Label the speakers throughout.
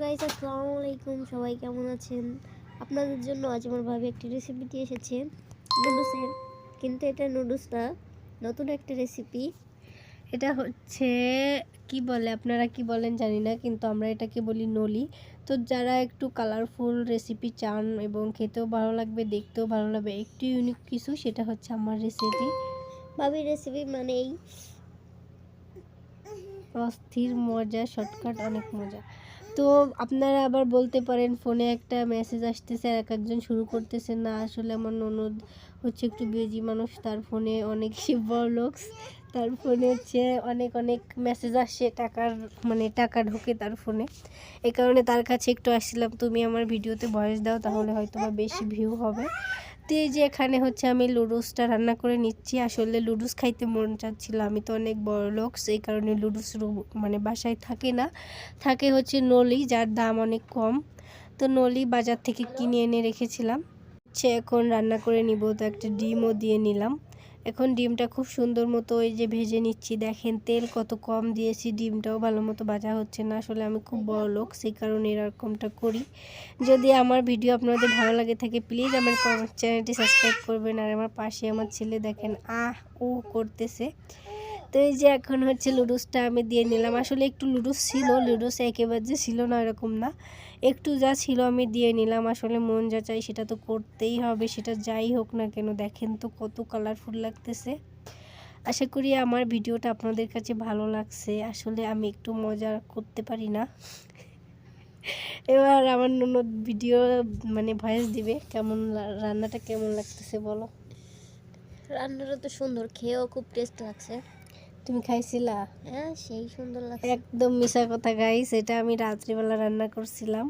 Speaker 1: Guys, আসসালামু আলাইকুম। সবাই কেমন আছেন? আপনাদের জন্য আজ আমার ভাবি একটি রেসিপি দিয়ে এসেছে নুডলসের। কিন্তু এটা নুডলস না, নতুন একটা রেসিপি। এটা হচ্ছে কি বলে, আপনারা কি বলেন জানি না, কিন্তু আমরা এটাকে বলি নলি। তো যারা একটু কালারফুল রেসিপি চান এবং খেতেও ভালো লাগবে, দেখতেও ভালো লাগবে, একটু ইউনিক কিছু, সেটা হচ্ছে আমার রেসিপি। ভাবির রেসিপি মানেই অস্থির মজা, শর্টকাট, অনেক মজা। তো আপনারা আবার বলতে পারেন ফোনে একটা মেসেজ আসতেছে আর এক একজন শুরু করতেছে না। আসলে আমার ননদ হচ্ছে একটু বিজি মানুষ, তার ফোনে অনেক বড়লোকস, তার ফোনে হচ্ছে অনেক অনেক মেসেজ আসে, টাকা ঢোকে তার ফোনে। এই কারণে তার কাছে একটু আসছিলাম, তুমি আমার ভিডিওতে ভয়েস দাও, তাহলে হয়তো বা বেশি ভিউ হবে। তো এই যে এখানে হচ্ছে আমি লুডুসটা রান্না করে নিচ্ছি। আসলে লুডুস খাইতে মন চাচ্ছিল, আমি তো অনেক বড় লোক, সেই কারণে লুডুস বাসায় থাকে না, থাকে হচ্ছে নলি, যার দাম অনেক কম। তো নলি বাজার থেকে কিনে এনে রেখেছিলাম, এখন রান্না করে নিব। তো একটা ডিমও দিয়ে নিলাম। এখন ডিমটা খুব সুন্দর মতো ওই যে ভেজে নিচ্ছি। দেখেন তেল কত কম দিয়েছি, ডিমটাও ভালো মতো ভাজা হচ্ছে না। আসলে আমি খুব বড় লোক, সেই কারণে এরকমটা করি। যদি আমার ভিডিও আপনাদের ভালো লাগে থাকে, প্লিজ আমার চ্যানেলটি সাবস্ক্রাইব করবেন। আর আমার পাশে আমার ছেলে দেখেন ও করতেছে। তো এই যে এখন হচ্ছে লুডুসটা আমি দিয়ে নিলাম। আসলে একটু লুডুস ছিল, লুডুস একেবারে যে ছিল না এরকম না, একটু যা ছিল আমি দিয়ে নিলাম। আসলে মন যা চাই সেটা তো করতেই হবে, সেটা যাই হোক না কেন। দেখেন তো কত কালারফুল লাগতেছে। আশা করি আমার ভিডিওটা আপনাদের কাছে ভালো লাগছে। আসলে আমি একটু মজা করতে পারি না। এবার আমার ননদ ভিডিও ভয়েস দিবে, কেমন রান্নাটা কেমন লাগতেছে বলো।
Speaker 2: রান্নাটা তো সুন্দর, খেয়েও খুব টেস্ট লাগছে।
Speaker 1: তুমি খাইছিলা?
Speaker 2: হ্যাঁ, সেই সুন্দর লাগছে।
Speaker 1: একদম মিশা কথা গাইস, এটা আমি রাত্রিবেলা রান্না করছিলাম।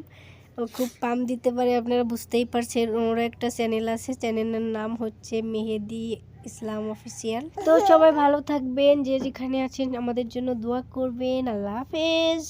Speaker 1: ও খুব পাম দিতে পারে, আপনারা বুঝতেই পারছেন। ওর একটা চ্যানেল আছে, চ্যানেলের নাম হচ্ছে মেহেদি ইসলাম অফিসিয়াল। তো সবাই ভালো থাকবেন, যে যেখানে আছেন আমাদের জন্য দোয়া করবেন। আল্লাহ হাফেজ।